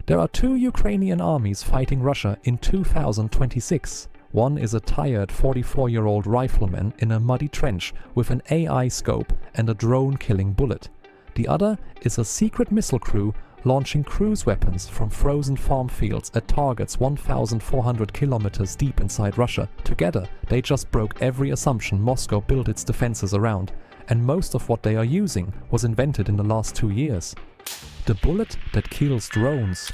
There are two Ukrainian armies fighting Russia in 2026. One is a tired 44-year-old rifleman in a muddy trench with an AI scope and a drone-killing bullet. The other is a secret missile crew launching cruise weapons from frozen farm fields at targets 1,400 kilometers deep inside Russia. Together, they just broke every assumption Moscow built its defenses around, and most of what they are using was invented in the last 2 years. The bullet that kills drones.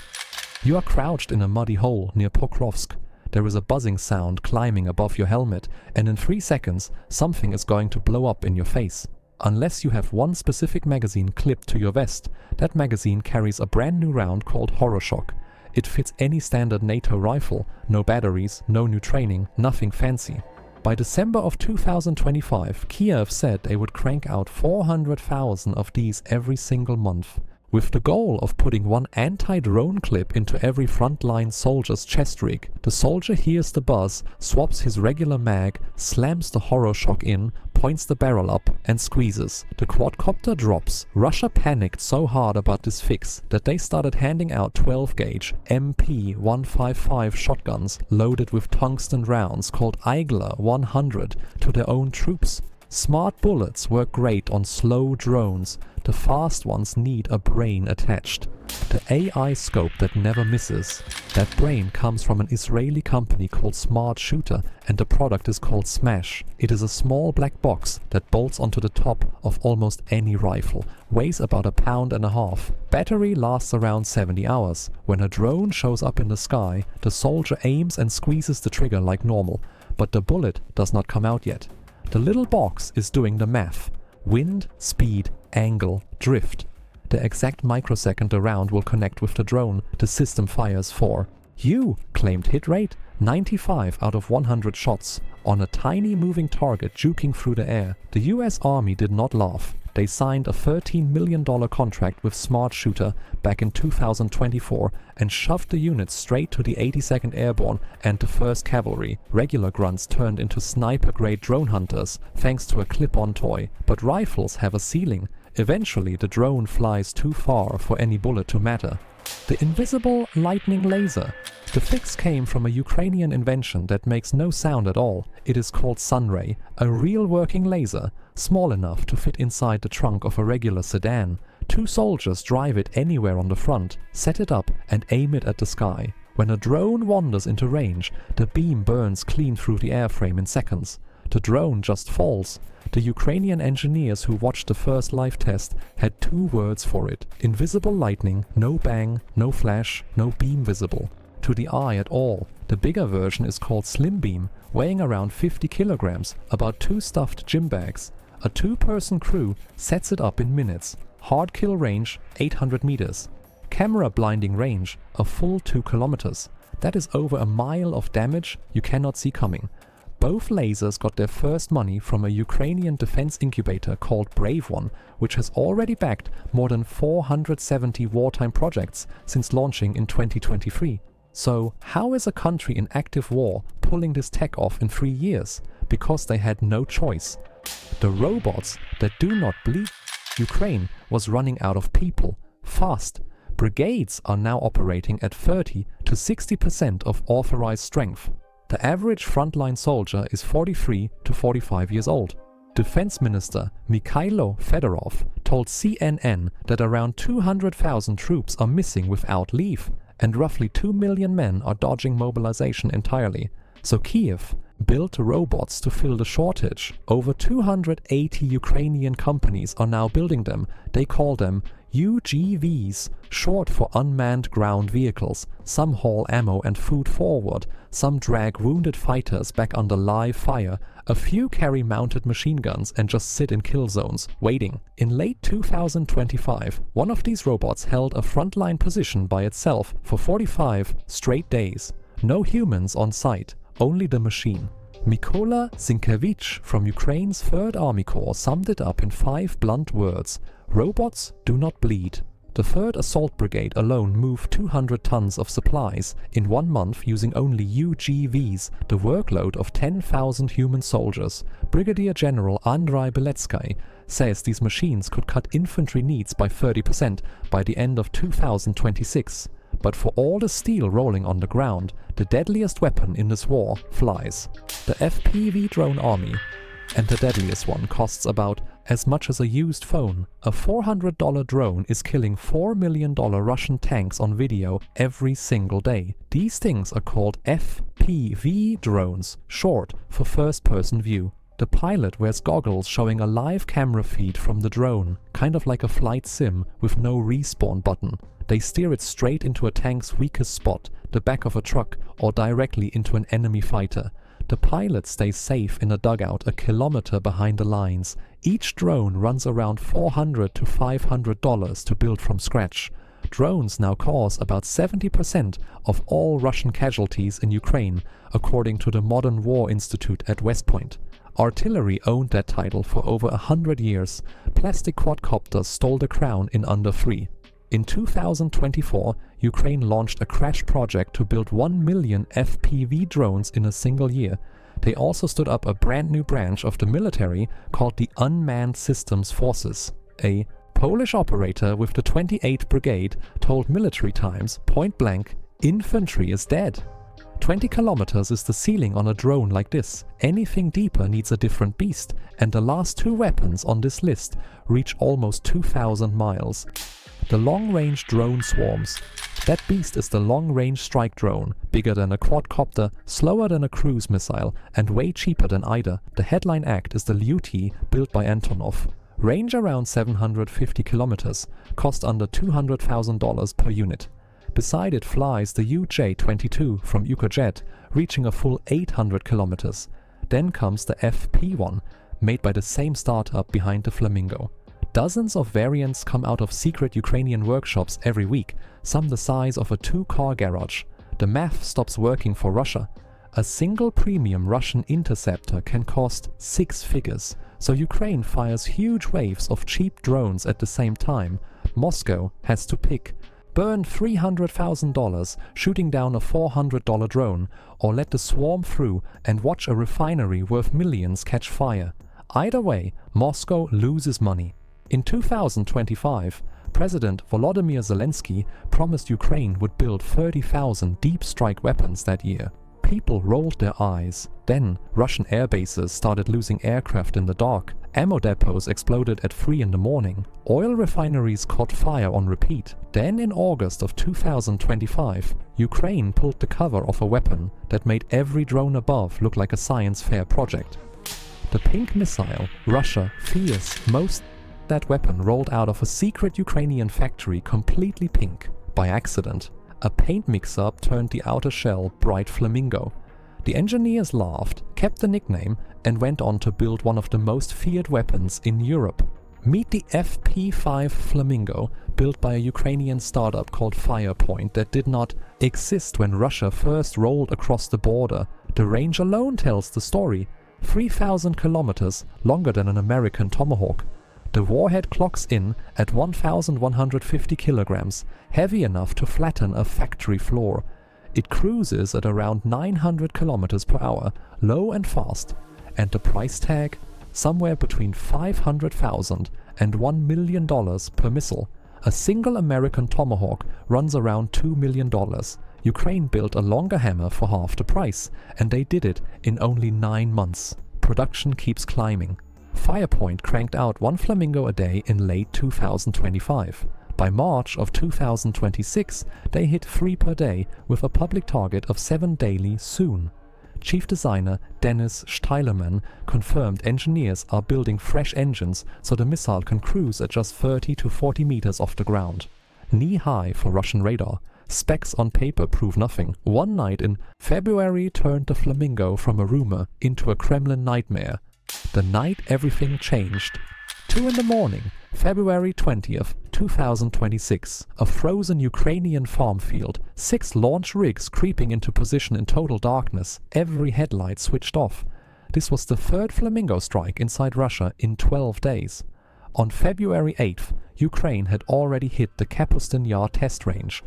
You are crouched in a muddy hole near Pokrovsk. There is a buzzing sound climbing above your helmet, and in 3 seconds, something is going to blow up in your face. Unless you have one specific magazine clipped to your vest, that magazine carries a brand new round called Horoshok. It fits any standard NATO rifle, no batteries, no new training, nothing fancy. By December of 2025, Kiev said they would crank out 400,000 of these every single month, with the goal of putting one anti-drone clip into every frontline soldier's chest rig. The soldier hears the buzz, swaps his regular mag, slams the Horoshok in, points the barrel up and squeezes. The quadcopter drops. Russia panicked so hard about this fix that they started handing out 12-gauge MP-155 shotguns loaded with tungsten rounds called Igla 100 to their own troops. Smart bullets work great on slow drones. The fast ones need a brain attached. The AI scope that never misses. That brain comes from an Israeli company called Smart Shooter, and the product is called Smash. It is a small black box that bolts onto the top of almost any rifle, weighs about 1.5 pounds. Battery lasts around 70 hours. When a drone shows up in the sky, the soldier aims and squeezes the trigger like normal, but the bullet does not come out yet. The little box is doing the math. Wind, speed, angle, drift. The exact microsecond the round will connect with the drone the system fires for. You claimed hit rate 95 out of 100 shots on a tiny moving target juking through the air. The US Army did not laugh. They signed a $13 million contract with Smart Shooter back in 2024 and shoved the units straight to the 82nd Airborne and the 1st Cavalry. Regular grunts turned into sniper-grade drone hunters thanks to a clip-on toy. But rifles have a ceiling. Eventually the drone flies too far for any bullet to matter. The invisible lightning laser. The fix came from a Ukrainian invention that makes no sound at all. It is called Sunray, a real working laser, small enough to fit inside the trunk of a regular sedan. 2 soldiers drive it anywhere on the front, set it up and aim it at the sky. When a drone wanders into range, the beam burns clean through the airframe in seconds. The drone just falls. The Ukrainian engineers who watched the first live test had 2 words for it. Invisible lightning, no bang, no flash, no beam visible to the eye at all. The bigger version is called Slim Beam, weighing around 50 kilograms, about 2 stuffed gym bags. A 2-person crew sets it up in minutes. Hard kill range 800 meters. Camera blinding range a full 2 kilometers. That is over a mile of damage you cannot see coming. Both lasers got their first money from a Ukrainian defense incubator called Brave One, which has already backed more than 470 wartime projects since launching in 2023. So how is a country in active war pulling this tech off in 3 years? Because they had no choice. The robots that do not bleed. Ukraine was running out of people, fast. Brigades are now operating at 30 to 60% of authorized strength. The average frontline soldier is 43 to 45 years old. Defense Minister Mikhailo Fedorov told CNN that around 200,000 troops are missing without leave, and roughly 2 million men are dodging mobilization entirely. So Kiev built robots to fill the shortage. Over 280 Ukrainian companies are now building them. They call them UGVs, short for unmanned ground vehicles. Some haul ammo and food forward, some drag wounded fighters back under live fire, a few carry mounted machine guns and just sit in kill zones, waiting. In late 2025, one of these robots held a frontline position by itself for 45 straight days. No humans on site, only the machine. Mykola Sienkiewicz from Ukraine's 3rd Army Corps summed it up in 5 blunt words. Robots do not bleed. The 3rd Assault Brigade alone moved 200 tons of supplies in 1 month using only UGVs, the workload of 10,000 human soldiers. Brigadier General Andrei Beletsky says these machines could cut infantry needs by 30% by the end of 2026. But for all the steel rolling on the ground, the deadliest weapon in this war flies. The FPV drone army, and the deadliest one, costs about as much as a used phone. A $400 drone is killing $4 million Russian tanks on video every single day. These things are called FPV drones, short for first-person view. The pilot wears goggles showing a live camera feed from the drone, kind of like a flight sim with no respawn button. They steer it straight into a tank's weakest spot, the back of a truck, or directly into an enemy fighter. The pilot stays safe in a dugout a kilometer behind the lines. Each drone runs around $400 to $500 to build from scratch. Drones now cause about 70% of all Russian casualties in Ukraine, according to the Modern War Institute at West Point. Artillery owned that title for over 100 years. Plastic quadcopters stole the crown in under 3. In 2024, Ukraine launched a crash project to build 1 million FPV drones in a single year. They also stood up a brand new branch of the military called the Unmanned Systems Forces. A Polish operator with the 28th Brigade told Military Times, point blank, "Infantry is dead." 20 kilometers is the ceiling on a drone like this. Anything deeper needs a different beast, and the last 2 weapons on this list reach almost 2,000 miles. The long-range drone swarms. That beast is the long-range strike drone, bigger than a quadcopter, slower than a cruise missile, and way cheaper than either. The headline act is the Lyuti, built by Antonov. Range around 750 kilometers, cost under $200,000 per unit. Beside it flies the UJ-22 from Ukrejet, reaching a full 800 kilometers. Then comes the FP-1, made by the same startup behind the Flamingo. Dozens of variants come out of secret Ukrainian workshops every week, some the size of a 2-car garage. The math stops working for Russia. A single premium Russian interceptor can cost 6 figures, so Ukraine fires huge waves of cheap drones at the same time. Moscow has to pick. Burn $300,000 shooting down a $400 drone, or let the swarm through and watch a refinery worth millions catch fire. Either way, Moscow loses money. In 2025, President Volodymyr Zelensky promised Ukraine would build 30,000 deep strike weapons that year. People rolled their eyes. Then Russian air bases started losing aircraft in the dark. Ammo depots exploded at 3 in the morning. Oil refineries caught fire on repeat. Then in August of 2025, Ukraine pulled the cover off a weapon that made every drone above look like a science fair project. The pink missile Russia fears most. That weapon rolled out of a secret Ukrainian factory completely pink, by accident. A paint mix-up turned the outer shell bright Flamingo. The engineers laughed, kept the nickname, and went on to build one of the most feared weapons in Europe. Meet the FP-5 Flamingo, built by a Ukrainian startup called Firepoint that did not exist when Russia first rolled across the border. The range alone tells the story. 3,000 kilometers, longer than an American Tomahawk. The warhead clocks in at 1,150 kilograms, heavy enough to flatten a factory floor. It cruises at around 900 kilometers per hour, low and fast. And the price tag? Somewhere between $500,000 and $1 million per missile. A single American Tomahawk runs around $2 million. Ukraine built a longer hammer for half the price, and they did it in only 9 months. Production keeps climbing. Firepoint cranked out 1 Flamingo a day in late 2025. By March of 2026, they hit 3 per day with a public target of 7 daily soon. Chief designer Dennis Steilerman confirmed engineers are building fresh engines so the missile can cruise at just 30 to 40 meters off the ground. Knee-high for Russian radar. Specs on paper prove nothing. One night in February turned the Flamingo from a rumor into a Kremlin nightmare. The night everything changed. 2 in the morning, February 20th, 2026. A frozen Ukrainian farm field. 6 launch rigs creeping into position in total darkness. Every headlight switched off. This was the 3rd Flamingo strike inside Russia in 12 days. On February 8th, Ukraine had already hit the Kapustin Yar test range.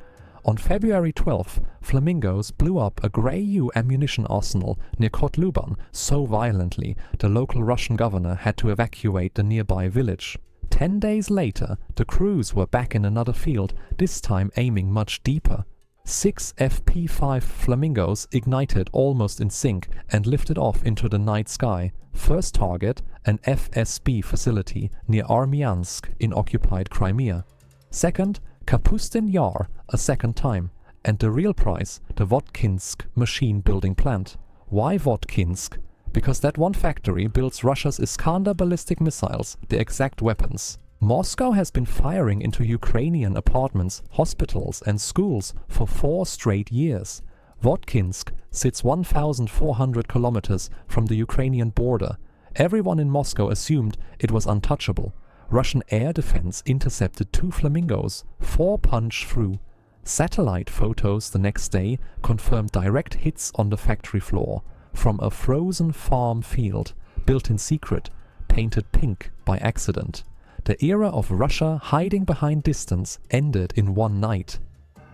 On February 12th, Flamingos blew up a Grey U ammunition arsenal near Kotluban so violently the local Russian governor had to evacuate the nearby village. 10 days later, the crews were back in another field, this time aiming much deeper. 6 FP-5 Flamingos ignited almost in sync and lifted off into the night sky. First target, an FSB facility near Armyansk in occupied Crimea. Second, Kapustin Yar a second time. And the real prize, the Votkinsk machine building plant. Why Votkinsk? Because that one factory builds Russia's Iskander ballistic missiles, the exact weapons. Moscow has been firing into Ukrainian apartments, hospitals and schools for 4 straight years. Votkinsk sits 1,400 kilometers from the Ukrainian border. Everyone in Moscow assumed it was untouchable. Russian air defense intercepted 2 Flamingos, 4 punch through. Satellite photos the next day confirmed direct hits on the factory floor from a frozen farm field, built in secret, painted pink by accident. The era of Russia hiding behind distance ended in one night.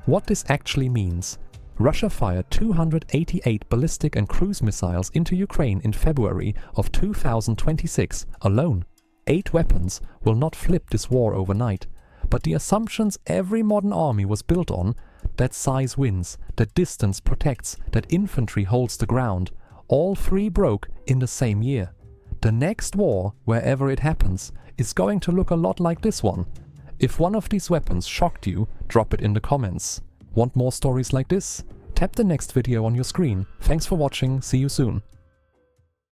What this actually means: Russia fired 288 ballistic and cruise missiles into Ukraine in February of 2026 alone. 8 weapons will not flip this war overnight, but the assumptions every modern army was built on, that size wins, that distance protects, that infantry holds the ground, all 3 broke in the same year. The next war, wherever it happens, is going to look a lot like this one. If one of these weapons shocked you, drop it in the comments. Want more stories like this? Tap the next video on your screen. Thanks for watching, see you soon.